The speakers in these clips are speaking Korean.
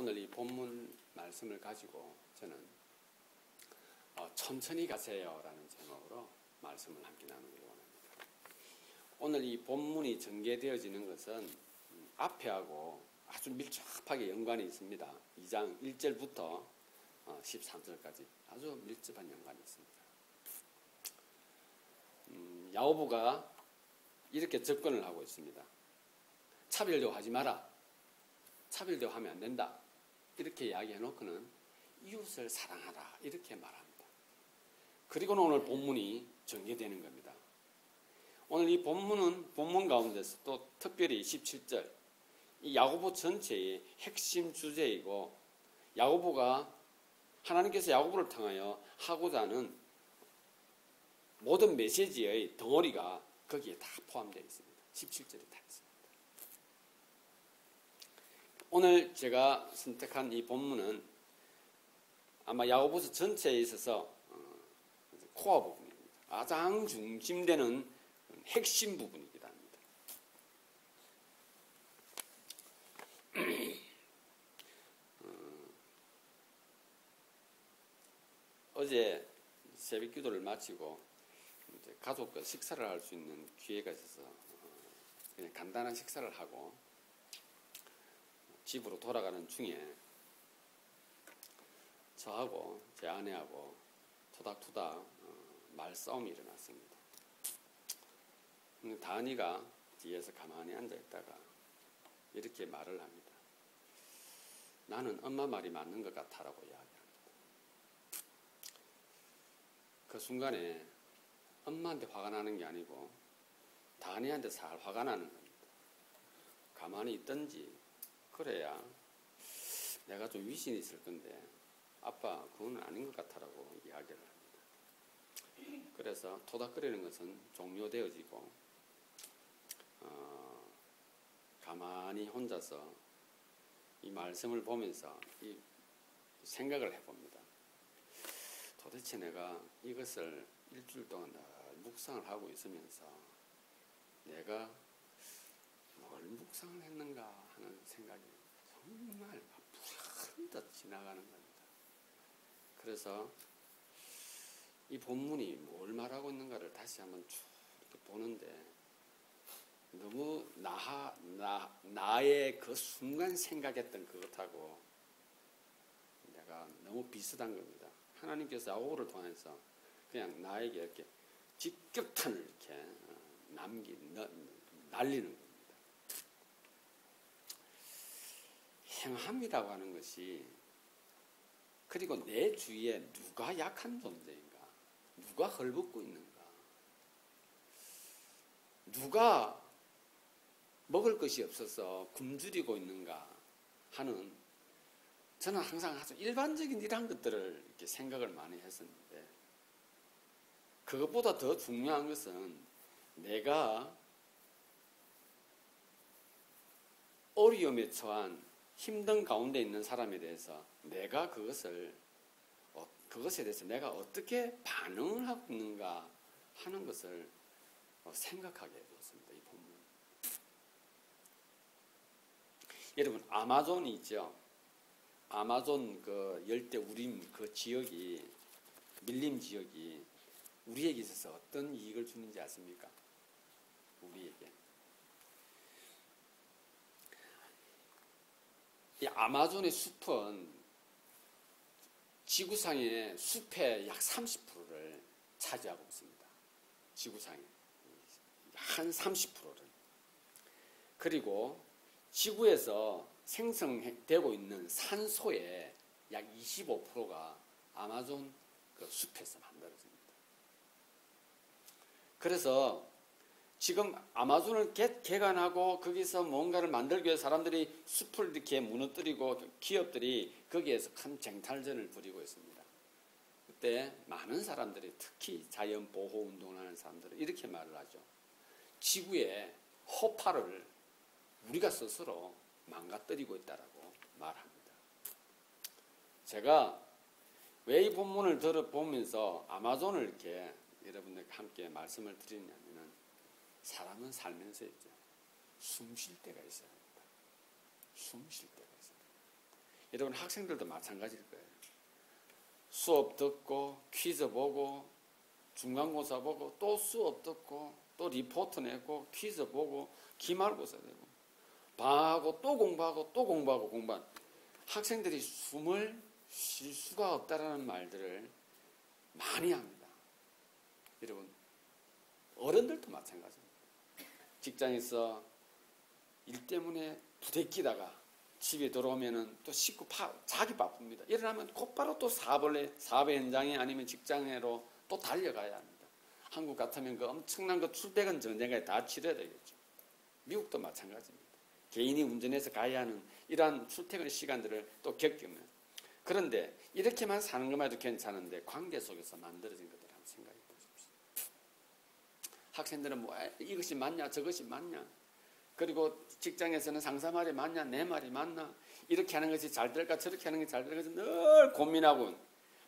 오늘 이 본문 말씀을 가지고 저는 천천히 가세요라는 제목으로 말씀을 함께 나누기 원합니다. 오늘 이 본문이 전개되어지는 것은 앞에하고 아주 밀접하게 연관이 있습니다. 2장 1절부터 13절까지 아주 밀접한 연관이 있습니다. 야고보가 이렇게 접근을 하고 있습니다. 차별대오 하지 마라. 차별대오 하면 안 된다. 이렇게 이야기해놓고는 이웃을 사랑하라. 이렇게 말합니다. 그리고는 오늘 본문이 전개되는 겁니다. 오늘 이 본문은 본문 가운데서 또 특별히 17절 이 야고보 전체의 핵심 주제이고 야고보가 하나님께서 야고보를 통하여 하고자 하는 모든 메시지의 덩어리가 거기에 다 포함되어 있습니다. 17절에 다 있습니다. 오늘 제가 선택한 이 본문은 아마 야고보서 전체에 있어서 코어 부분입니다. 가장 중심되는 핵심 부분이기도 합니다. 어제 새벽 기도를 마치고 이제 가족과 식사를 할 수 있는 기회가 있어서 그냥 간단한 식사를 하고 집으로 돌아가는 중에 저하고 제 아내하고 토닥토닥 말싸움이 일어났습니다. 다은이가 뒤에서 가만히 앉아있다가 이렇게 말을 합니다. 나는 엄마 말이 맞는 것 같아라고 이야기합니다. 그 순간에 엄마한테 화가 나는 게 아니고 다은이한테 살 화가 나는 겁니다. 가만히 있든지 그래야 내가 좀 위신이 있을 건데 아빠 그건 아닌 것 같아라고 이야기를 합니다. 그래서 토닥거리는 것은 종료되어지고 가만히 혼자서 이 말씀을 보면서 이 생각을 해봅니다. 도대체 내가 이것을 일주일 동안 묵상을 하고 있으면서 내가 뭘 묵상을 했는가 하는 생각이 정말 불현듯 지나가는 겁니다. 그래서 이 본문이 뭘 말하고 있는가를 다시 한번 쭉 이렇게 보는데 너무 나의 그 순간 생각했던 그것하고 내가 너무 비슷한 겁니다. 하나님께서 야고보를 통해서 그냥 나에게 이렇게 직격탄을 이렇게 날리는 겁니다. 행함이라고 하는 것이 그리고 내 주위에 누가 약한 존재인가? 누가 헐벗고 있는가? 누가 먹을 것이 없어서 굶주리고 있는가 하는 저는 항상 아주 일반적인 이러한 것들을 이렇게 생각을 많이 했었는데 그것보다 더 중요한 것은 내가 어려움에 처한 힘든 가운데 있는 사람에 대해서 내가 그것에 대해서 내가 어떻게 반응을 하고 있는가 하는 것을 생각하게 해줬습니다. 이 본문. 여러분 아마존이 있죠. 아마존 그 열대 우림 그 지역이 밀림 지역이 우리에게 있어서 어떤 이익을 주는지 아십니까? 우리에게. 이 아마존의 숲은 지구상의 숲의 약 30%를 차지하고 있습니다. 지구상의 한 30%를. 그리고 지구에서 생성되고 있는 산소의 약 25%가 아마존 그 숲에서 만들어집니다. 그래서 지금 아마존을 개간하고 거기서 뭔가를 만들기 위해 사람들이 숲을 이렇게 무너뜨리고 기업들이 거기에서 큰 쟁탈전을 벌이고 있습니다. 그때 많은 사람들이 특히 자연보호운동을 하는 사람들은 이렇게 말을 하죠. 지구의 허파를 우리가 스스로 망가뜨리고 있다라고 말합니다. 제가 왜 이 본문을 들어보면서 아마존을 이렇게 여러분들과 함께 말씀을 드리냐면은 사람은 살면서 있죠. 숨 쉴 때가 있어야 합니다. 숨 쉴 때가 있어야 합니다. 여러분 학생들도 마찬가지일 거예요. 수업 듣고 퀴즈 보고 중간고사 보고 또 수업 듣고 또 리포트 내고 퀴즈 보고 기말고사 내고 방하고 또 공부하고 또 공부하고 공부한 학생들이 숨을 쉴 수가 없다라는 말들을 많이 합니다. 여러분 어른들도 마찬가지입니다. 직장에서 일 때문에 부대끼다가 집에 들어오면은 또 식구 자기 바쁩니다. 일어나면 곧바로 또 사업의 현장에 아니면 직장으로 또 달려가야 합니다. 한국 같으면 그 엄청난 그 출퇴근 전쟁까지 다 치러야 되겠죠. 미국도 마찬가지입니다. 개인이 운전해서 가야 하는 이러한 출퇴근 시간들을 또 겪으면 그런데 이렇게만 사는 것만 해도 괜찮은데 관계 속에서 만들어진 것들 한번 생각해 보십시오. 학생들은 뭐 이것이 맞냐 저것이 맞냐 그리고 직장에서는 상사 말이 맞냐 내 말이 맞나 이렇게 하는 것이 잘 될까 저렇게 하는 게 잘 될까 늘 고민하고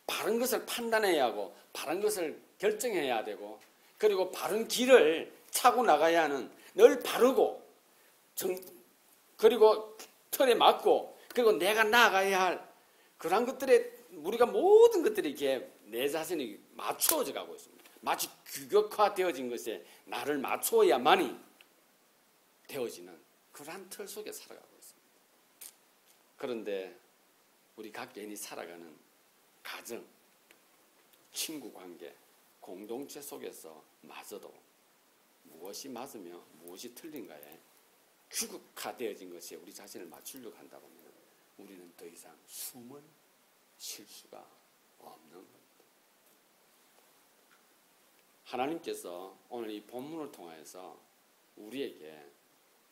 바른 것을 판단해야 하고 바른 것을 결정해야 되고 그리고 바른 길을 차고 나가야 하는 늘 바르고 그리고 틀에 맞고 그리고 내가 나아가야 할 그런 것들에 우리가 모든 것들이 이렇게 내 자신이 맞추어져 가고 있습니다. 마치 규격화되어진 것에 나를 맞추어야만이 되어지는 그러한 틀 속에 살아가고 있습니다. 그런데 우리 각 개인이 살아가는 가정, 친구 관계, 공동체 속에서 마저도 무엇이 맞으며 무엇이 틀린가에 규격화되어진 것에 우리 자신을 맞추려고 한다 보면 우리는 더 이상 숨을 쉴 수가 없는 겁니다. 하나님께서 오늘 이 본문을 통해서 우리에게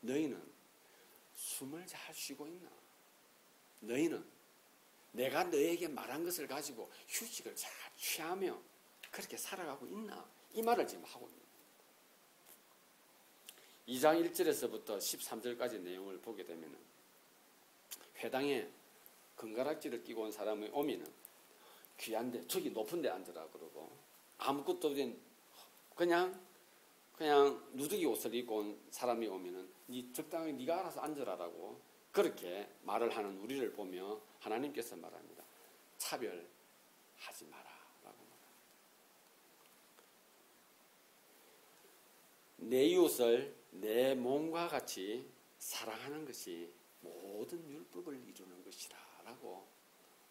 너희는 숨을 잘 쉬고 있나? 너희는 내가 너에게 말한 것을 가지고 휴식을 잘 취하며 그렇게 살아가고 있나? 이 말을 지금 하고 있는 거예요. 2장 1절에서부터 13절까지 내용을 보게 되면 회당에 금가락지를 끼고 온 사람이 오면은 귀한데 저기 높은 데 앉으라 그러고 아무것도 없는 그냥 누더기 옷을 입고 온 사람이 오면은 적당히 네가 알아서 앉으라라고 그렇게 말을 하는 우리를 보며 하나님께서 말합니다. 차별하지 마라라고 말합니다. 내 이웃을 내 몸과 같이 사랑하는 것이 모든 율법을 이루는 것이라라고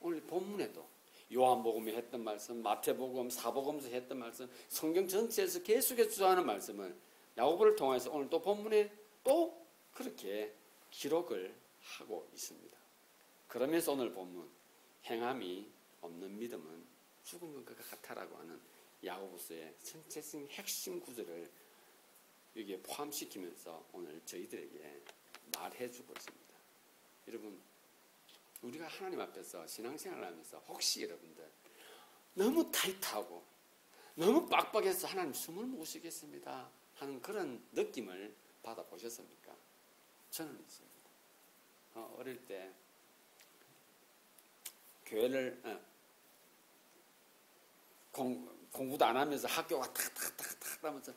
오늘 본문에도 요한복음에 했던 말씀, 마태복음, 사복음에서 했던 말씀, 성경 전체에서 계속해서 주장하는 말씀을 야고보를 통해서 오늘 또 본문에 또 그렇게 기록을 하고 있습니다. 그러면서 오늘 본문 행함이 없는 믿음은 죽은 것과 같다라고 하는 야고보서의 전체적인 핵심 구절을 여기에 포함시키면서 오늘 저희들에게 말해주고 있습니다. 여러분 우리가 하나님 앞에서 신앙생활을 하면서 혹시 여러분들 너무 타이트하고 너무 빡빡해서 하나님 숨을 못 쉬겠습니다 하는 그런 느낌을 받아보셨습니까? 저는 있습니다. 어릴 때 교회를 공부도 안 하면서 학교가 탁탁탁탁 하면서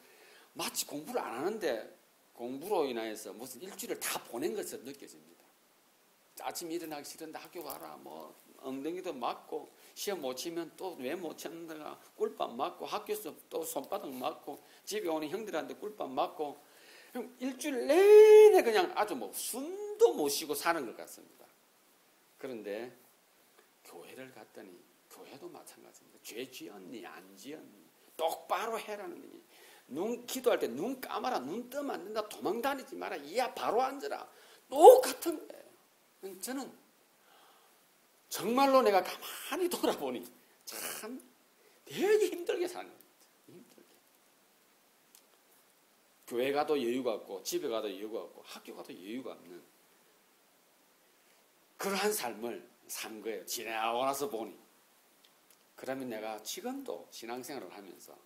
마치 공부를 안 하는데 공부로 인하여서 무슨 일주일을 다 보낸 것처럼 느껴집니다. 아침 일어나기 싫은데 학교 가라 뭐 엉덩이도 맞고 시험 못 치면 또 왜 못 쳤는가 꿀밤 맞고 학교에서 또 손바닥 맞고 집에 오는 형들한테 꿀밤 맞고 일주일 내내 그냥 아주 뭐 숨도 못 쉬고 사는 것 같습니다. 그런데 교회를 갔더니 교회도 마찬가지입니다. 죄 지었니 안 지었니 똑바로 해라는 거지. 눈 기도할 때 눈 감아라 눈 뜨면 안 된다 도망 다니지 마라 이야 바로 앉아라 똑같은 거예요. 저는 정말로 내가 가만히 돌아보니 참 되게 힘들게 사는 겁니다. 힘들게. 교회 가도 여유가 없고 집에 가도 여유가 없고 학교 가도 여유가 없는 그러한 삶을 산 거예요. 지나고 나서 보니. 그러면 내가 지금도 신앙생활을 하면서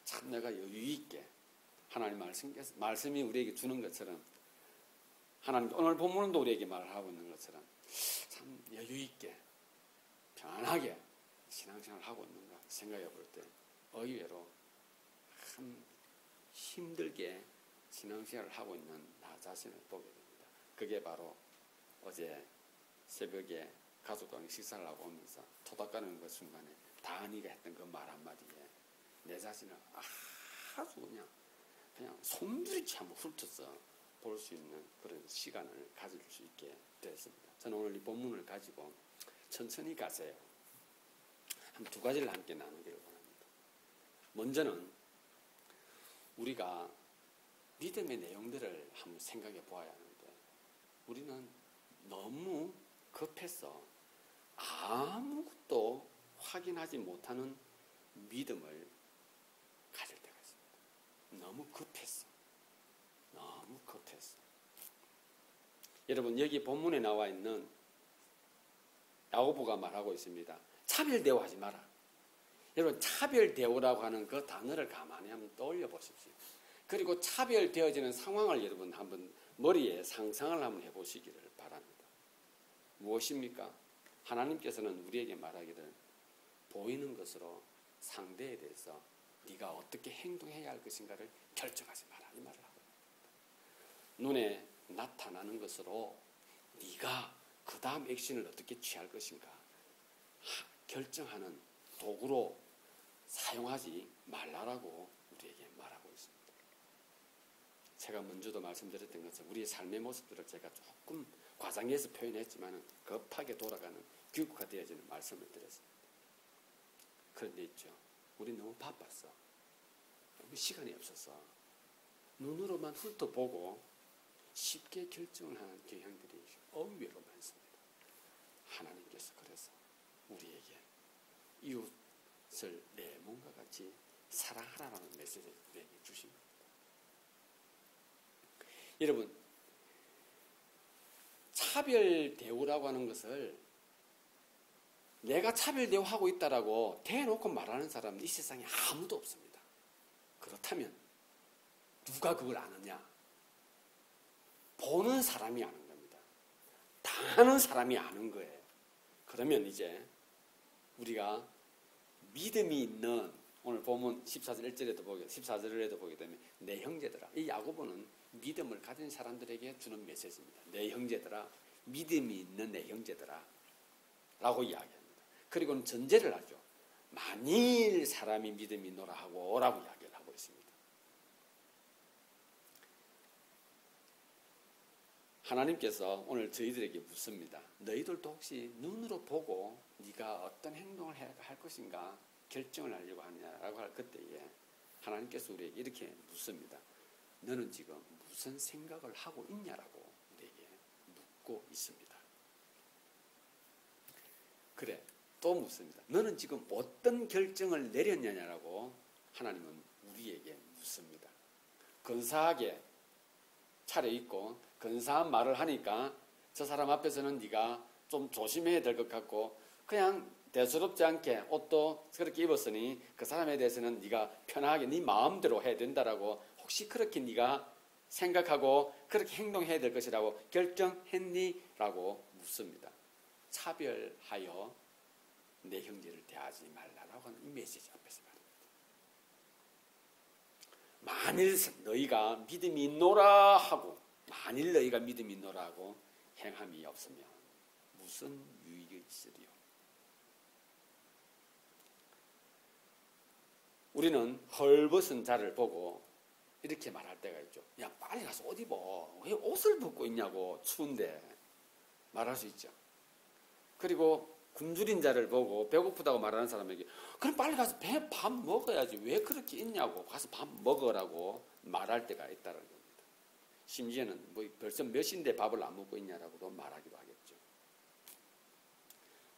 참 내가 여유 있게 하나님 말씀이 우리에게 주는 것처럼 하나님 오늘 본문도 우리에게 말을 하고 있는 것처럼 참 여유 있게 편안하게 신앙생활을 하고 있는가 생각해 볼 때 의외로 참 힘들게 신앙생활을 하고 있는 나 자신을 보게 됩니다. 그게 바로 어제 새벽에 가족들랑 식사를 하고 오면서 토닥거리는 그 순간에 다은이가 했던 그 말 한마디에 내 자신을 아주 그냥 솜두리째 한번 훑어서 볼 수 있는 그런 시간을 가질 수 있게 되었습니다. 저는 오늘 이 본문을 가지고 천천히 가세요. 한 두 가지를 함께 나누기를 원합니다. 먼저는 우리가 믿음의 내용들을 한번 생각해 보아야 하는데 우리는 너무 급해서 아무것도 확인하지 못하는 믿음을 가질 때가 있습니다. 너무 급했어. 여러분 여기 본문에 나와 있는 야고보가 말하고 있습니다. 차별 대우하지 마라. 여러분 차별 대우라고 하는 그 단어를 가만히 한번 떠올려 보십시오. 그리고 차별되어지는 상황을 여러분 한번 머리에 상상을 한번 해보시기를 바랍니다. 무엇입니까? 하나님께서는 우리에게 말하기를 보이는 것으로 상대에 대해서 네가 어떻게 행동해야 할 것인가를 결정하지 마라 이 말을 하고 있습니다. 눈에 나타나는 것으로 네가 그 다음 액션을 어떻게 취할 것인가 결정하는 도구로 사용하지 말라라고 우리에게 말하고 있습니다. 제가 먼저도 말씀드렸던 것은 우리의 삶의 모습들을 제가 조금 과장해서 표현했지만 급하게 돌아가는 규격화되어지는 말씀을 드렸습니다. 그런데 있죠. 우리 너무 바빴어. 너무 시간이 없어서 눈으로만 훑어보고 쉽게 결정을 하는 경향들이 의외로 많습니다. 하나님께서 그래서 우리에게 이웃을 내 몸과 같이 사랑하라는 메시지를 우리에게 주십니다. 여러분 차별 대우라고 하는 것을 내가 차별 대우하고 있다라고 대놓고 말하는 사람은 이 세상에 아무도 없습니다. 그렇다면 누가 그걸 아느냐? 보는 사람이 아는 겁니다. 당하는 사람이 아는 거예요. 그러면 이제 우리가 믿음이 있는 오늘 보면 14절 1절에도 보게 14절에도 보게 되면 내 형제들아 이 야고보는 믿음을 가진 사람들에게 주는 메시지입니다. 내 형제들아 믿음이 있는 내 형제들아 라고 이야기합니다. 그리고는 전제를 하죠. 만일 사람이 믿음이 있노라 하고 라고 이야기를 하고 있습니다. 하나님께서 오늘 저희들에게 묻습니다. 너희들도 혹시 눈으로 보고 네가 어떤 행동을 해야 할 것인가 결정을 하려고 하느냐라고 할 그때에 하나님께서 우리에게 이렇게 묻습니다. 너는 지금 무슨 생각을 하고 있냐라고 우리에게 묻고 있습니다. 그래 또 묻습니다. 너는 지금 어떤 결정을 내렸냐라고 하나님은 우리에게 묻습니다. 근사하게 차려입고 근사한 말을 하니까 저 사람 앞에서는 네가 좀 조심해야 될 것 같고 그냥 대수롭지 않게 옷도 그렇게 입었으니 그 사람에 대해서는 네가 편하게 네 마음대로 해야 된다라고 혹시 그렇게 네가 생각하고 그렇게 행동해야 될 것이라고 결정했니? 라고 묻습니다. 차별하여 내 형제를 대하지 말라라고 하는 이 메시지 앞에서 말합니다. 만일 너희가 믿음이 있노라 하고 만일 너희가 믿음이 있노라 하고 행함이 없으면 무슨 유익이 있으리요? 우리는 헐벗은 자를 보고 이렇게 말할 때가 있죠. 야 빨리 가서 옷 입어. 왜 옷을 벗고 있냐고 추운데 말할 수 있죠. 그리고 굶주린 자를 보고 배고프다고 말하는 사람에게 그럼 빨리 가서 밥 먹어야지 왜 그렇게 있냐고 가서 밥 먹으라고 말할 때가 있다는 겁니다. 심지어는 뭐 벌써 몇인데 밥을 안 먹고 있냐라고도 말하기도 하겠죠.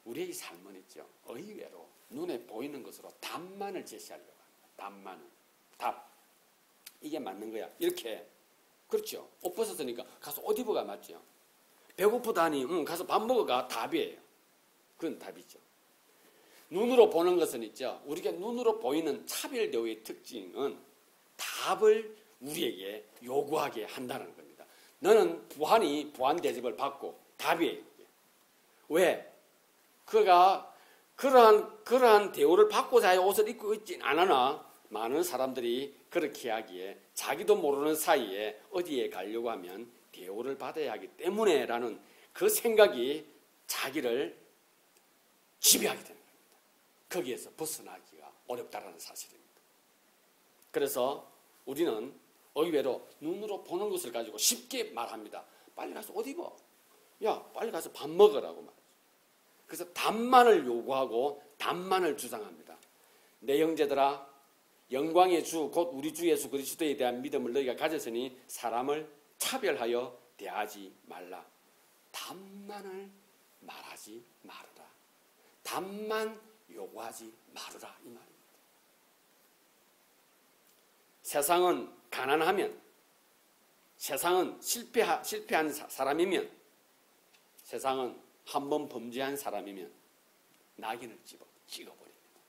우리의 삶은 있죠. 의외로 눈에 보이는 것으로 답만을 제시하려고 합니다. 답만을. 답. 이게 맞는 거야. 이렇게. 그렇죠. 옷 벗었으니까 가서 옷 입어가 맞죠. 배고프다니 가서 밥 먹어가 답이에요. 그건 답이죠. 눈으로 보는 것은 있죠. 우리가 눈으로 보이는 차별 대우의 특징은 답을 우리에게 요구하게 한다는 겁니다. 너는 부한 대접을 받고 답이에요. 왜? 그가 그러한 대우를 받고자 옷을 입고 있진 않으나 많은 사람들이 그렇게 하기에 자기도 모르는 사이에 어디에 가려고 하면 대우를 받아야 하기 때문에 라는 그 생각이 자기를 지배하게 되는 겁니다. 거기에서 벗어나기가 어렵다라는 사실입니다. 그래서 우리는 의외로 눈으로 보는 것을 가지고 쉽게 말합니다. 빨리 가서 옷 입어. 야, 빨리 가서 밥 먹으라고 말이죠. 그래서 답만을 요구하고 답만을 주장합니다. 내 형제들아, 영광의 주 곧 우리 주 예수 그리스도에 대한 믿음을 너희가 가졌으니 사람을 차별하여 대하지 말라. 답만을 말하지 말아라. 답만 요구하지 말아라 이 말입니다. 세상은 가난하면, 세상은 실패한 사람이면, 세상은 한번 범죄한 사람이면 낙인을 찍어버립니다.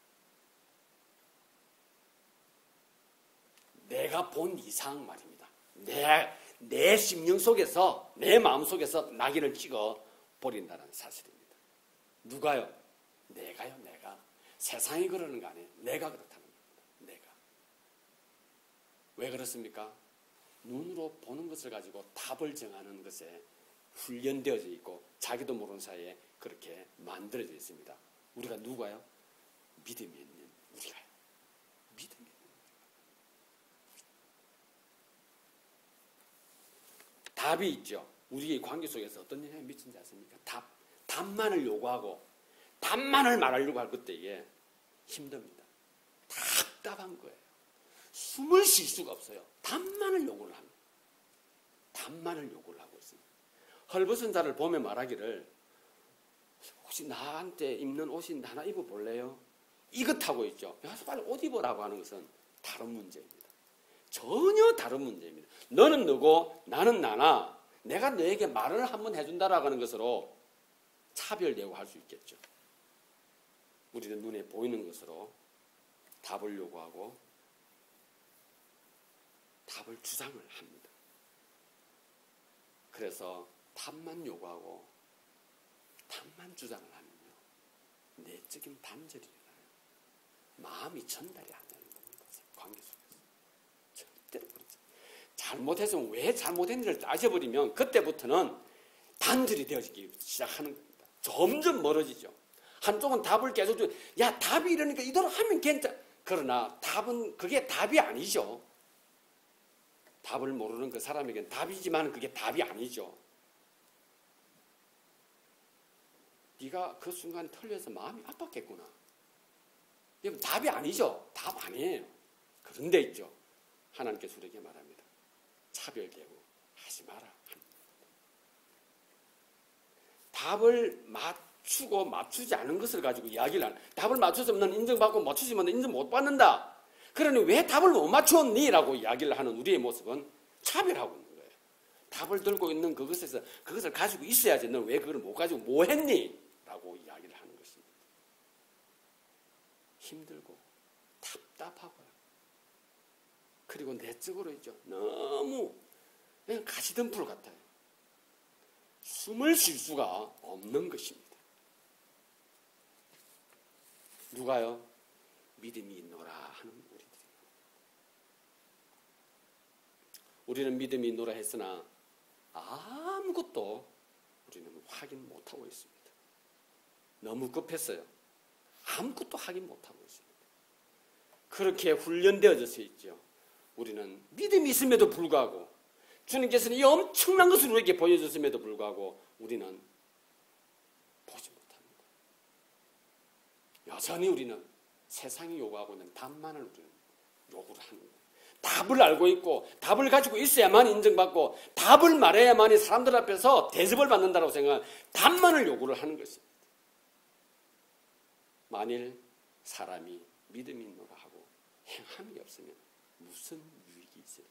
내가 본 이상 말입니다. 내 심령 속에서, 내 마음 속에서 낙인을 찍어버린다는 사실입니다. 누가요? 내가요, 내가. 세상이 그러는 거 아니에요. 내가 그렇다는 겁니다. 내가. 왜 그렇습니까? 눈으로 보는 것을 가지고 답을 정하는 것에 훈련되어져 있고 자기도 모르는 사이에 그렇게 만들어져 있습니다. 우리가 누가요? 믿음이 있는 우리가요. 믿음이 있는 우리가. 답이 있죠. 우리의 관계 속에서 어떤 영향을 미친지 아십니까? 답만을 요구하고 답만을 말하려고 할 그때에 힘듭니다. 답답한 거예요. 숨을 쉴 수가 없어요. 답만을 요구를 합니다. 답만을 요구를 하고 있습니다. 헐벗은 자를 보며 말하기를 혹시 나한테 입는 옷이 하나 입어볼래요? 이것하고 있죠. 가서 빨리 옷 입으라고 하는 것은 다른 문제입니다. 전혀 다른 문제입니다. 너는 너고 나는 나나 내가 너에게 말을 한번 해준다라고 하는 것으로 차별되고 할 수 있겠죠. 우리는 눈에 보이는 것으로 답을 요구하고 답을 주장을 합니다. 그래서 답만 요구하고 답만 주장을 하면요, 내적인 단절이 일어나요. 마음이 전달이 안 되는 겁니다. 관계 속에서. 절대로 그렇죠. 잘못했으면 왜 잘못했는지를 따져버리면 그때부터는 단절이 되어지기 시작하는 겁니다. 점점 멀어지죠. 한쪽은 답을 계속 주고, 야, 답이 이러니까 이대로 하면 괜찮아. 그러나 답은 그게 답이 아니죠. 답을 모르는 그 사람에게는 답이지만 그게 답이 아니죠. 네가 그 순간 털려서 마음이 아팠겠구나. 이건 답이 아니죠. 답 아니에요. 그런데 있죠. 하나님께서 우리에게 말합니다. 차별되고 하지 마라. 답을 맞추고 맞추지 않은 것을 가지고 이야기를 하는. 답을 맞춰서 넌 인정받고 맞추지만 넌 인정 못 받는다. 그러니 왜 답을 못 맞췄니? 라고 이야기를 하는 우리의 모습은 차별하고 있는 거예요. 답을 들고 있는 그것에서 그것을 가지고 있어야지 넌 왜 그걸 못 가지고 뭐 했니? 라고 이야기를 하는 것입니다. 힘들고 답답하고요. 그리고 내적으로 있죠. 너무 그냥 가시덤불 같아요. 숨을 쉴 수가 없는 것입니다. 누가요? 믿음이 있노라 하는 우리들이요. 우리는 믿음이 있노라 했으나 아무것도 우리는 확인 못하고 있습니다. 너무 급했어요. 아무것도 확인 못하고 있습니다. 그렇게 훈련되어져서 있죠. 우리는 믿음이 있음에도 불구하고 주님께서는 이 엄청난 것을 우리에게 보여줬음에도 불구하고 우리는 보지 못합니다. 여전히 우리는 세상이 요구하고 있는 답만을 우리는 요구를 하는 거예요. 답을 알고 있고 답을 가지고 있어야만 인정받고 답을 말해야만이 사람들 앞에서 대접을 받는다고 생각하는 답만을 요구를 하는 것입니다. 만일 사람이 믿음이 있노라 하고 행함이 없으면 무슨 유익이 있어요?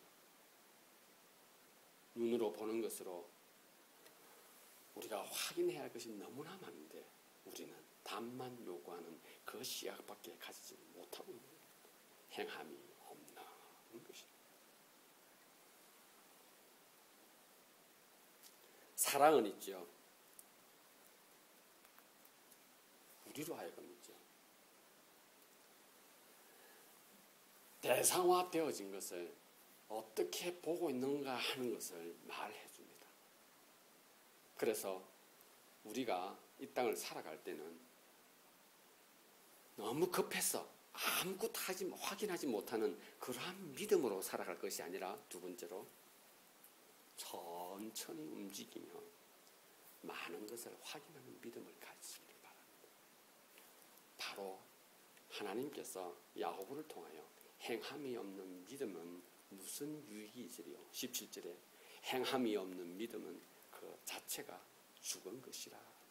눈으로 보는 것으로 우리가 확인해야 할 것이 너무나 많은데 우리는 답만 요구하는 그 시각밖에 가지지 못하고 있는 거예요. 행함이 없나 하는 것입니다. 사랑은 있죠. 우리로 하여금 있죠. 대상화되어진 것을 어떻게 보고 있는가 하는 것을 말해 줍니다. 그래서 우리가 이 땅을 살아갈 때는 너무 급해서 아무것도 확인하지 못하는 그러한 믿음으로 살아갈 것이 아니라 두 번째로 천천히 움직이며 많은 것을 확인하는 믿음을 가지시길 바랍니다. 바로 하나님께서 야고보를 통하여 행함이 없는 믿음은 무슨 유익이 있으리요? 17절에 행함이 없는 믿음은 그 자체가 죽은 것이라 말합니다.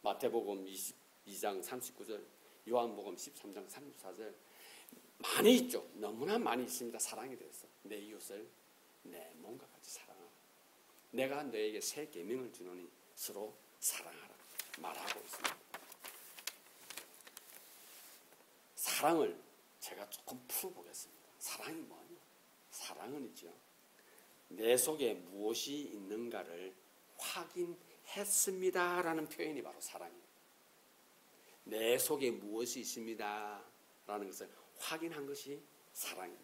마태복음 22장 39절, 요한복음 13장 34절 많이 있죠. 너무나 많이 있습니다. 사랑에 대해서. 내 이웃을 내 몸과 같이 사랑하라. 내가 너에게 새 계명을 주노니 서로 사랑하라 말하고 있습니다. 사랑을 제가 조금 풀어보겠습니다. 사랑이 뭐냐? 사랑은 있죠. 내 속에 무엇이 있는가를 확인했습니다라는 표현이 바로 사랑이에요. 내 속에 무엇이 있습니다라는 것을 확인한 것이 사랑입니다.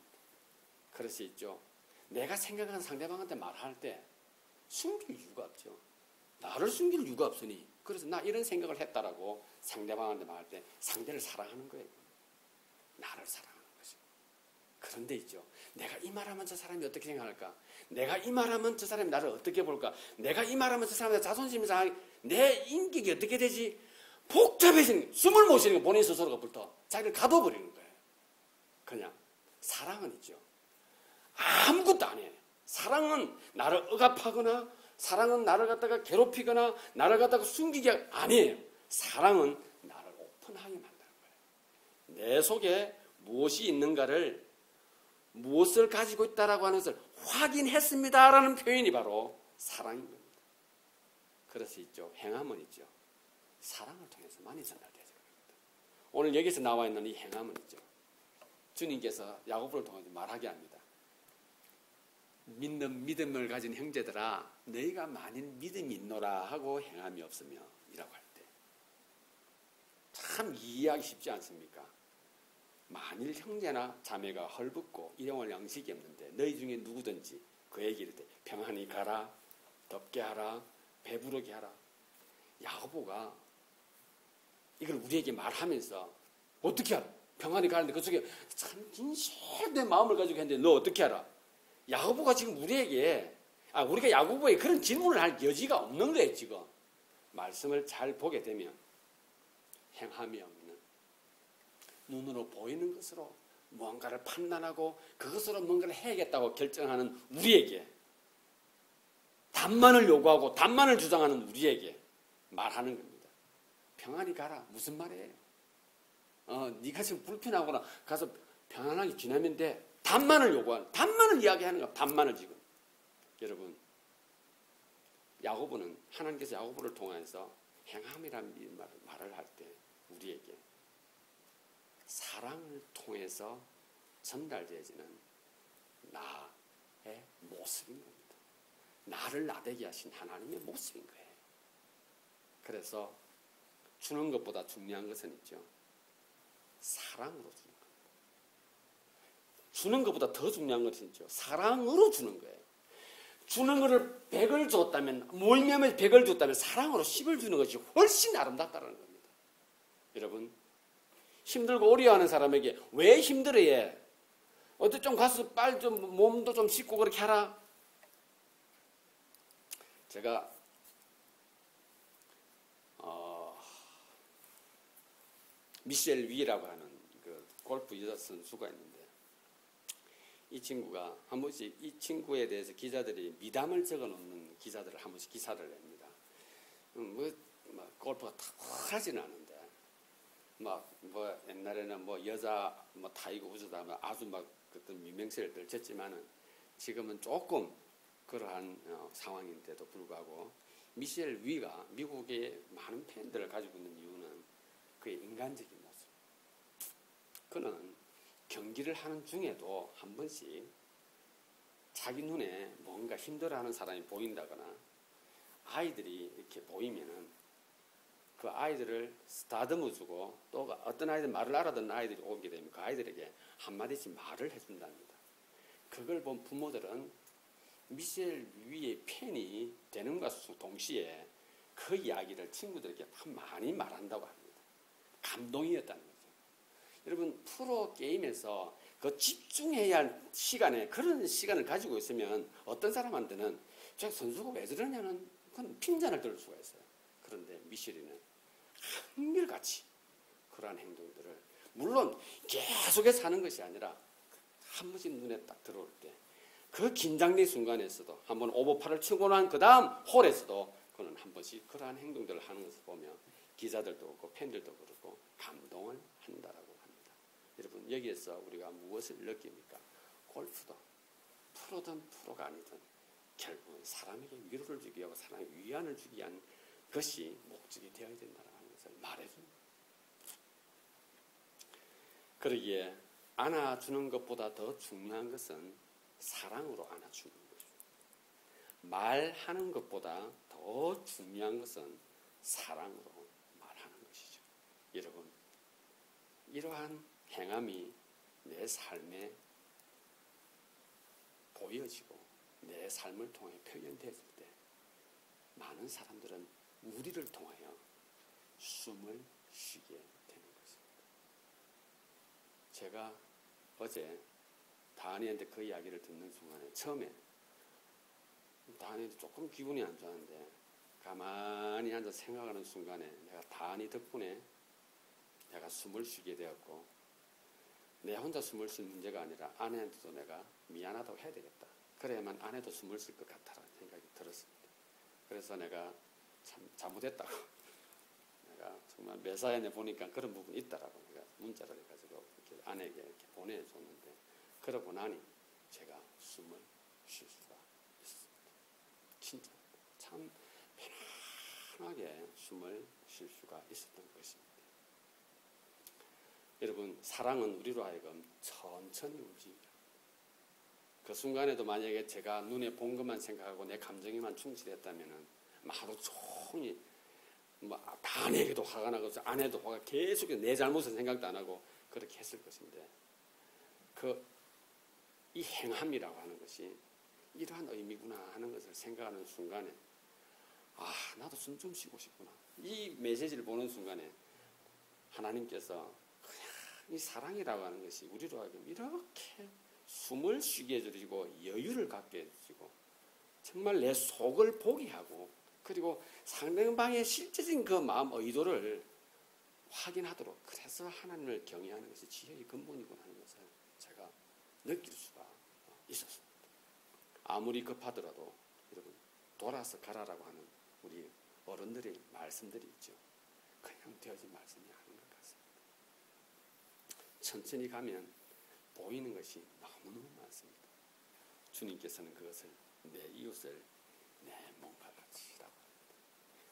그래서 있죠. 내가 생각하는 상대방한테 말할 때 숨길 이유가 없죠. 나를 숨길 이유가 없으니 그래서 나 이런 생각을 했다라고 상대방한테 말할 때 상대를 사랑하는 거예요. 나를 사랑하는 것이고. 그런데 있죠. 내가 이 말하면 저 사람이 어떻게 생각할까? 내가 이 말하면 저 사람이 나를 어떻게 볼까? 내가 이 말하면 저 사람의 자존심이 상하게 내 인격이 어떻게 되지? 복잡해지는 숨을 못 쉬는 거 본인 스스로가 부터 자기를 가둬버리는 거예요. 그냥 사랑은 있죠. 아무것도 안 해. 사랑은 나를 억압하거나 사랑은 나를 갖다가 괴롭히거나 나를 갖다가 숨기게 아니에요. 사랑은 나를 오픈하게 만드는 거예요. 내 속에 무엇이 있는가를 무엇을 가지고 있다라고 하는 것을 확인했습니다라는 표현이 바로 사랑인 겁니다. 그래서 있죠. 행함은 있죠. 사랑을 통해서 많이 전달되죠. 오늘 여기서 나와 있는 이 행함은 있죠. 주님께서 야고보를 통해서 말하게 합니다. 믿는 믿음을 가진 형제들아 너희가 만일 믿음이 있노라 하고 행함이 없으며 이라고 할 때 참 이해하기 쉽지 않습니까? 만일 형제나 자매가 헐벗고 일용할 양식이 없는데 너희 중에 누구든지 그에게 이르되 평안히 가라 덥게 하라 배부르게 하라. 야고보가 이걸 우리에게 말하면서 어떻게 하라? 평안히 가는데 그쪽에 참 진실된 마음을 가지고 했는데 너 어떻게 하라? 야고보가 지금 우리가 야고보에 그런 질문을 할 여지가 없는 거예요. 지금 말씀을 잘 보게 되면 행함이 없는 눈으로 보이는 것으로 무언가를 판단하고 그것으로 뭔가를 해야겠다고 결정하는 우리에게 답만을 요구하고 답만을 주장하는 우리에게 말하는 겁니다. 평안히 가라. 무슨 말이에요? 네가 지금 불편하거나 가서 편안하게 지내면 돼. 답만을 요구하는, 답만을 이야기하는 거야. 답만을 지금. 여러분, 야고보는 하나님께서 야고보를 통해서 행함이라는 말을 할 때 우리에게 사랑을 통해서 전달되어지는 나의 모습인 겁니다. 나를 나되게 하신 하나님의 모습인 거예요. 그래서 주는 것보다 중요한 것은 있죠. 사랑으로 주는 겁니다. 주는 것보다 더 중요한 것은 있죠. 사랑으로 주는 거예요. 주는 것을 100을 줬다면, 몰매면 100을 줬다면 사랑으로 10을 주는 것이 훨씬 아름답다는 겁니다. 여러분, 힘들고 어려워하는 사람에게 왜 힘들어해? 어디 좀 가서 빨리 좀 몸도 좀 씻고 그렇게 하라. 제가 미셸 위라고 하는 그 골프 여자 선수가 있는데 이 친구가 한 번씩 이 친구에 대해서 기자들이 미담을 적어놓는 기자들을 한 번씩 기사를 냅니다. 골프가 탁월하지는 않은데 옛날에는 여자 타이거 우즈다 아주 그떤 유명세를 떨쳤지만은 지금은 조금 그러한 상황인데도 불구하고 미셸 위가 미국의 많은 팬들을 가지고 있는 이유는 그의 인간적인 모습. 그는 경기를 하는 중에도 한 번씩 자기 눈에 뭔가 힘들어하는 사람이 보인다거나 아이들이 이렇게 보이면은 그 아이들을 쓰다듬어 주고 또 어떤 아이들 말을 알아듣는 아이들이 오게 되면 그 아이들에게 한마디씩 말을 해준답니다. 그걸 본 부모들은 미셸 위의 팬이 되는 것과 동시에 그 이야기를 친구들에게 많이 말한다고 합니다. 감동이었다는 거죠. 여러분 프로 게임에서 그 집중해야 할 시간에 그런 시간을 가지고 있으면 어떤 사람한테는 저 선수가 왜 저러냐는 그건 핀잔을 들을 수가 있어요. 그런데 미쉐리는 한결같이 그러한 행동들을 물론 계속해서 하는 것이 아니라 한 번씩 눈에 딱 들어올 때 그 긴장된 순간에서도 한번 오버파를 치고 난 그 다음 홀에서도 그는 한 번씩 그러한 행동들을 하는 것을 보면 기자들도 그렇고 팬들도 그렇고 감동을 한다라고 합니다. 여러분 여기에서 우리가 무엇을 느낍니까? 골프도 프로든 프로가 아니든 결국은 사람에게 위로를 주기 위하고 사람에게 위안을 주기 위한 것이 목적이 되어야 된다는 것을 말해줍니다. 그러기에 안아주는 것보다 더 중요한 것은 사랑으로 안아주는 것입니다. 말하는 것보다 더 중요한 것은 사랑으로 말하는 것이죠. 여러분, 이러한 행함이 내 삶에 보여지고 내 삶을 통해 표현됐을 때 많은 사람들은 우리를 통하여 숨을 쉬게 되는 것입니다. 제가 어제 다은이한테 그 이야기를 듣는 순간에 처음에 다은이도 조금 기분이 안 좋았는데 가만히 앉아 생각하는 순간에 내가 다은이 덕분에 내가 숨을 쉬게 되었고 내 혼자 숨을 쉴 문제가 아니라 아내한테도 내가 미안하다고 해야 되겠다. 그래야만 아내도 숨을 쉴 것 같다라는 생각이 들었습니다. 그래서 내가 참 잘못했다고 내가 정말 매사에 보니까 그런 부분이 있다라고 내가 문자를 해가지고 이렇게 아내에게 이렇게 보내줬는데 그러고 나니 제가 숨을 쉴 수가 있습니다. 진짜 참 편안하게 숨을 쉴 수가 있었던 것입니다. 여러분 사랑은 우리로 하여금 천천히 움직입니다. 그 순간에도 만약에 제가 눈에 본 것만 생각하고 내 감정에만 충실했다면 하루 종일 다 아내에게도 화가 나고 아내도 화가 계속 내 잘못을 생각도 안 하고 그렇게 했을 것인데 이 행함이라고 하는 것이 이러한 의미구나 하는 것을 생각하는 순간에 나도 숨 좀 쉬고 싶구나. 이 메시지를 보는 순간에 하나님께서 그냥 이 사랑이라고 하는 것이 우리로 하여금 이렇게 숨을 쉬게 해주시고 여유를 갖게 해주시고 정말 내 속을 보게 하고 그리고 상대방의 실제적인 그 마음 의도를 확인하도록 그래서 하나님을 경외하는 것이 지혜의 근본이구나 하는 것을 제가 느낄 수가 있었습니다. 아무리 급하더라도 여러분 돌아서 가라라고 하는 우리 어른들의 말씀들이 있죠. 그냥 되어진 말씀이 아닌 것 같습니다. 천천히 가면 보이는 것이 너무너무 많습니다. 주님께서는 그것을 내 이웃을 내 몸과 같이라고 합니다.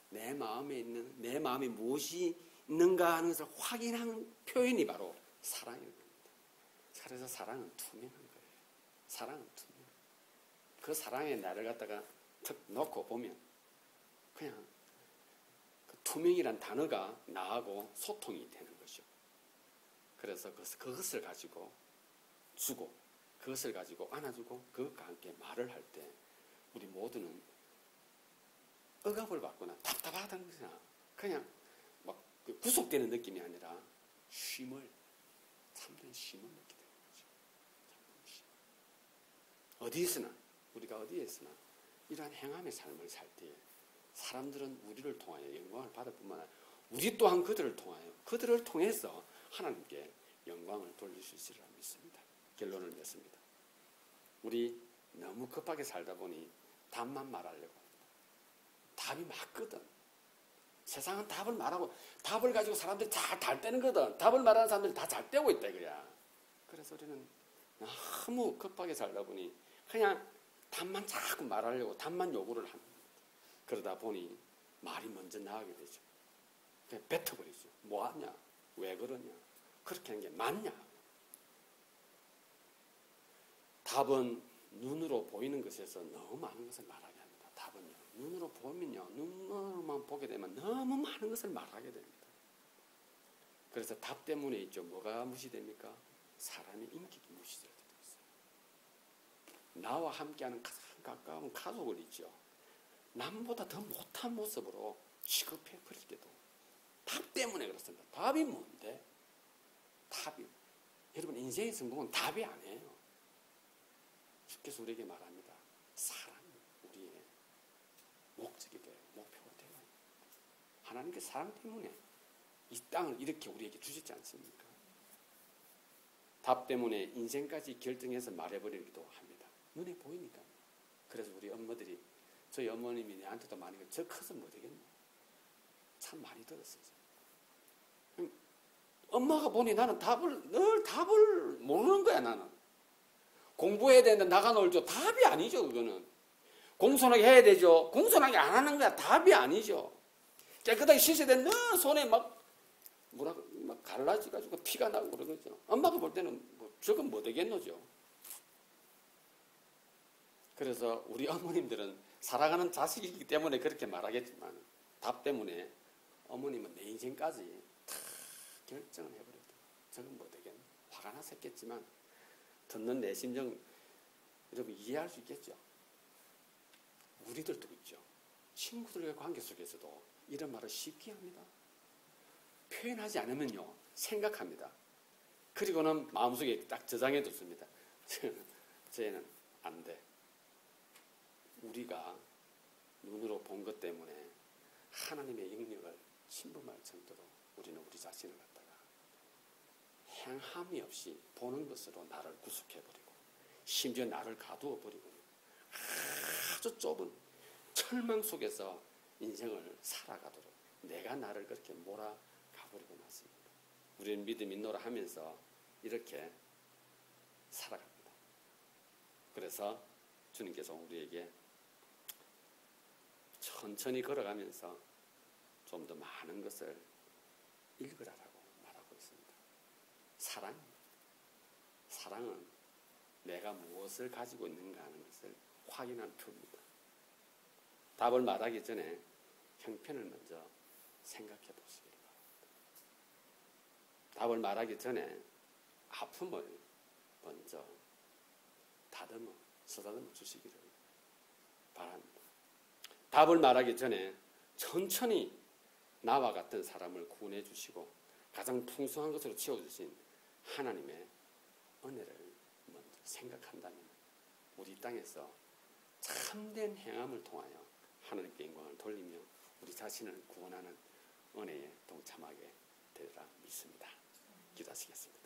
내 마음에 있는 내 마음에 무엇이 있는가 하는 것을 확인하는 표현이 바로 사랑입니다. 그래서 사랑은 투명한 거예요. 사랑은 투명. 그 사랑의 나를 갖다가 툭 놓고 보면 그냥 그 투명이란 단어가 나하고 소통이 되는 것이죠. 그래서 그것을 가지고 주고 그것을 가지고 안아주고 그것과 함께 말을 할 때 우리 모두는 억압을 받거나 답답하다는 것이나 그냥 막 구속되는 느낌이 아니라 참된 쉼을 느끼게 되는 거죠. 참된 쉼. 어디에서나 우리가 어디에서나 이러한 행함의 삶을 살 때에 사람들은 우리를 통하여 영광을 받을 뿐만 아니라 우리 또한 그들을 통해서 하나님께 영광을 돌릴 수 있으리라 믿습니다. 결론을 맺습니다. 우리 너무 급하게 살다 보니 답만 말하려고 합니다. 답이 맞거든. 세상은 답을 말하고 답을 가지고 사람들이 다 잘 떼는 거든. 답을 말하는 사람들이 다 잘 떼고 있다 이거야. 그래서 우리는 너무 급하게 살다 보니 그냥 답만 자꾸 말하려고 답만 요구를 합니다. 그러다 보니 말이 먼저 나가게 되죠. 그냥 뱉어버리죠. 뭐하냐? 왜 그러냐? 그렇게 하는 게 맞냐? 답은 눈으로 보이는 것에서 너무 많은 것을 말하게 합니다. 답은요. 눈으로 보면요. 눈으로만 보게 되면 너무 많은 것을 말하게 됩니다. 그래서 답 때문에 있죠. 뭐가 무시됩니까? 사람의 인격이 무시되어져 있어요. 나와 함께하는 가장 가까운 가족을 있죠. 남보다 더 못한 모습으로 취급해 버릴 때도 답 때문에 그렇습니다. 답이 뭔데? 답이. 여러분 인생의 성공은 답이 아니에요. 주께서 우리에게 말합니다. 사랑이 우리의 목적이 돼요. 목표가 돼요. 하나님께 사랑 때문에 이 땅을 이렇게 우리에게 주셨지 않습니까? 답 때문에 인생까지 결정해서 말해버리기도 합니다. 눈에 보이니까. 그래서 우리 엄마들이, 저희 어머님이 내한테도 많이 저 커서 뭐 되겠노? 참 많이 들었어요. 엄마가 보니 나는 늘 답을 모르는 거야, 나는. 공부해야 되는데 나가 놀죠. 답이 아니죠, 그거는. 공손하게 해야 되죠. 공손하게 안 하는 거야. 답이 아니죠. 깨끗하게 씻어야 되는데 손에 막 갈라져가지고 피가 나고 그러죠. 엄마가 볼 때는 저건 뭐 되겠노죠. 그래서 우리 어머님들은 사랑하는 자식이기 때문에 그렇게 말하겠지만 답 때문에 어머님은 내 인생까지 다 결정을 해버렸다. 저건 뭐 되겠노. 화가 났었겠지만 듣는 내 심정 여러분 이해할 수 있겠죠. 우리들도 있죠. 친구들과의 관계 속에서도 이런 말을 쉽게 합니다. 표현하지 않으면요 생각합니다. 그리고는 마음속에 딱 저장해 뒀습니다. 쟤는 안 돼. 우리가 눈으로 본 것 때문에 하나님의 영역을 침범할 정도로 우리는 우리 자신을 갖다가 행함이 없이 보는 것으로 나를 구속해버리고 심지어 나를 가두어버리고 아주 좁은 철망 속에서 인생을 살아가도록 내가 나를 그렇게 몰아가버리고 났습니다. 우리는 믿음 있노라 하면서 이렇게 살아갑니다. 그래서 주님께서 우리에게 천천히 걸어가면서 좀 더 많은 것을 읽으라라고 말하고 있습니다. 사랑은 내가 무엇을 가지고 있는가 하는 것을 확인한 표입니다. 답을 말하기 전에 형편을 먼저 생각해 보시기 바랍니다. 답을 말하기 전에 아픔을 먼저 쓰다듬어 주시기를 바랍니다. 답을 말하기 전에 천천히 나와 같은 사람을 구원해 주시고 가장 풍성한 것으로 채워주신 하나님의 은혜를 먼저 생각한다면 우리 땅에서 참된 행함을 통하여 하나님께 영광을 돌리며 우리 자신을 구원하는 은혜에 동참하게 되리라 믿습니다. 기도하시겠습니다.